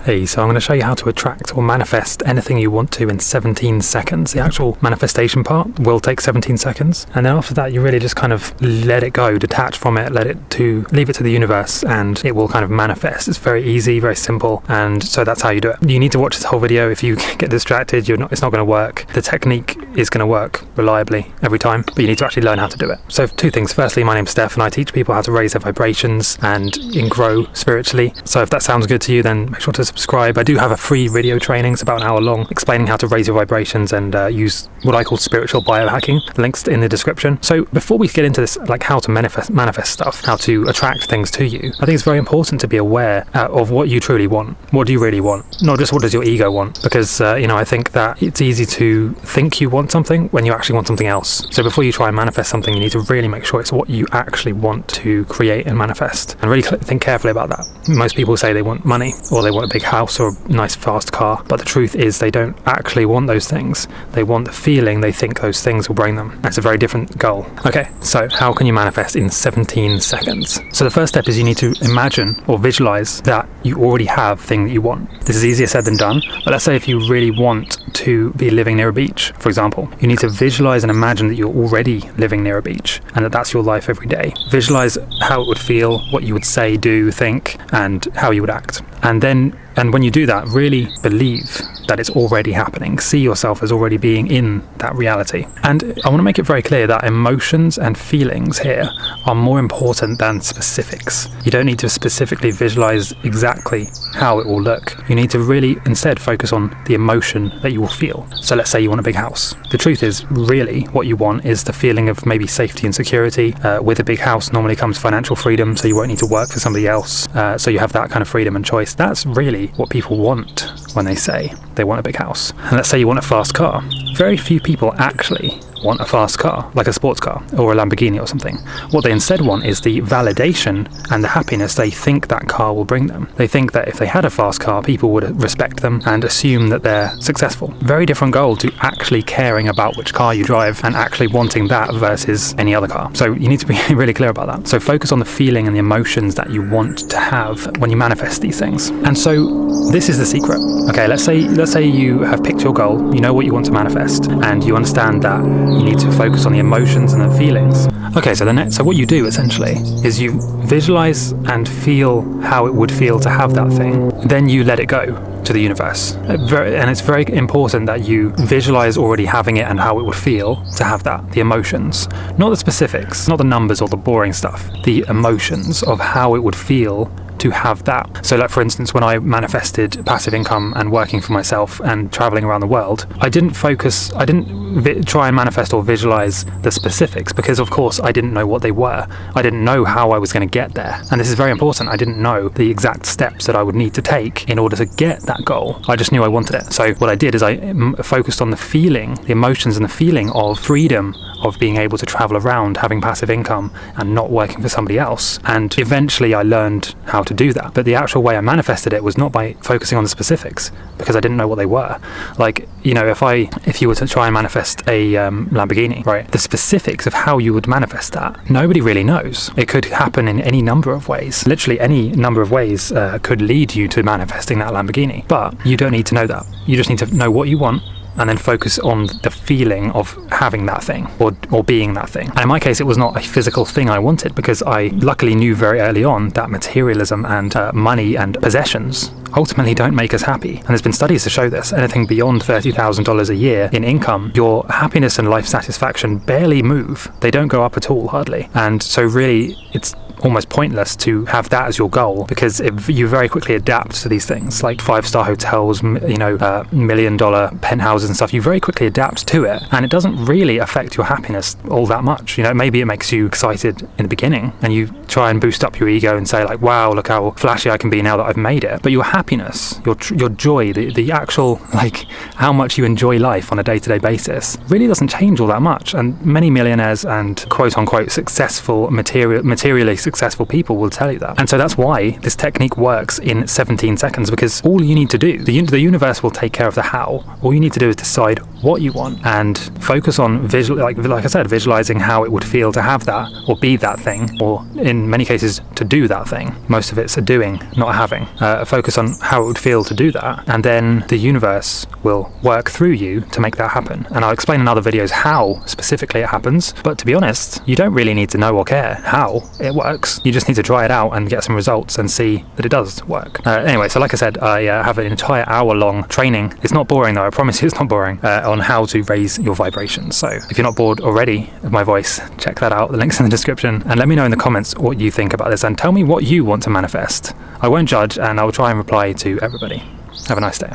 Hey, so I'm going to show you how to attract or manifest anything you want to in 17 seconds. The actual manifestation part will take 17 seconds. And then after that, you really just kind of let it go, detach from it, leave it to the universe, and it will kind of manifest. It's very easy, very simple. And so that's how you do it. You need to watch this whole video. If you get distracted, it's not going to work. The technique is going to work reliably every time, but you need to actually learn how to do it. So two things. Firstly, my name's Steph and I teach people how to raise their vibrations and grow spiritually. So if that sounds good to you, then make sure to subscribe. I do have a free video training, it's about an hour long, explaining how to raise your vibrations and use what I call spiritual biohacking. Links in the description. So before we get into this, like how to manifest stuff, how to attract things to you, I think it's very important to be aware of what you truly want. What do you really want? Not just what does your ego want, because I think that it's easy to think you want something when you actually want something else. So before you try and manifest something, you need to really make sure it's what you actually want to create and manifest, and really think carefully about that. Most people say they want money, or they want a big house or a nice fast car, but the truth is they don't actually want those things. They want the feeling they think those things will bring them. That's a very different goal. Okay, so how can you manifest in 17 seconds? So the first step is you need to imagine or visualize that you already have the thing that you want. This is easier said than done, but let's say if you really want to be living near a beach, for example, you need to visualize and imagine that you're already living near a beach and that's your life every day. Visualize how it would feel, what you would say, do, think, and how you would act. And when you do that, really believe that it's already happening. See yourself as already being in that reality. And I want to make it very clear that emotions and feelings here are more important than specifics. You don't need to specifically visualize exactly how it will look. You need to really instead focus on the emotion that you will feel. So let's say you want a big house. The truth is, really what you want is the feeling of maybe safety and security. With a big house normally comes financial freedom, so you won't need to work for somebody else. So you have that kind of freedom and choice. That's really what people want when they say they want a big house. And let's say you want a fast car. Very few people actually want a fast car, like a sports car or a Lamborghini or something. What they instead want is the validation and the happiness they think that car will bring them. They think that if they had a fast car, people would respect them and assume that they're successful. Very different goal to actually caring about which car you drive and actually wanting that versus any other car. So you need to be really clear about that. So focus on the feeling and the emotions that you want to have when you manifest these things. And so this is the secret. Okay, let's say you have picked your goal, you know what you want to manifest, and you understand that you need to focus on the emotions and the feelings. Okay, so what you do essentially is you visualize and feel how it would feel to have that thing. Then you let it go to the universe. And it's very important that you visualize already having it and how it would feel to have that, the emotions. Not the specifics, not the numbers or the boring stuff. The emotions of how it would feel to have that. So like for instance, when I manifested passive income and working for myself and traveling around the world, I didn't try and manifest or visualize the specifics because of course I didn't know what they were. I didn't know how I was going to get there. And this is very important. I didn't know the exact steps that I would need to take in order to get that goal. I just knew I wanted it. So what I did is I focused on the feeling, the emotions and the feeling of freedom, of being able to travel around, having passive income and not working for somebody else. And eventually I learned how to do that. But the actual way I manifested it was not by focusing on the specifics because I didn't know what they were. Like, if you were to try and manifest a Lamborghini, right? The specifics of how you would manifest that, nobody really knows. It could happen in any number of ways. Literally any number of ways could lead you to manifesting that Lamborghini. But you don't need to know that. You just need to know what you want and then focus on the feeling of having that thing or being that thing. And in my case, it was not a physical thing I wanted because I luckily knew very early on that materialism and money and possessions ultimately don't make us happy. And there's been studies to show this. Anything beyond $30,000 a year in income, your happiness and life satisfaction barely move. They don't go up at all, hardly. And so really, it's almost pointless to have that as your goal because if you very quickly adapt to these things like 5-star hotels, $1 million penthouses and stuff, you very quickly adapt to it and it doesn't really affect your happiness all that much. Maybe it makes you excited in the beginning and you try and boost up your ego and say like, wow, look how flashy I can be now that I've made it. But your happiness, your joy, the actual like how much you enjoy life on a day-to-day basis really doesn't change all that much. And many millionaires and quote unquote successful materially successful people will tell you that. And so that's why this technique works in 17 seconds, because all you need to do, the universe will take care of the how. All you need to do is decide what you want and focus on like I said, visualizing how it would feel to have that or be that thing, or in many cases to do that thing. Most of it's a doing, not a having. Focus on how it would feel to do that, and then the universe will work through you to make that happen. And I'll explain in other videos how specifically it happens, but to be honest, you don't really need to know or care how it works. You just need to try it out and get some results and see that it does work. Anyway, so like I said, I have an entire hour-long training. It's not boring though, I promise you it's not boring, on how to raise your vibrations. So if you're not bored already of my voice, check that out, the link's in the description, and let me know in the comments what you think about this, and tell me what you want to manifest. I won't judge, and I'll try and reply to everybody. Have a nice day.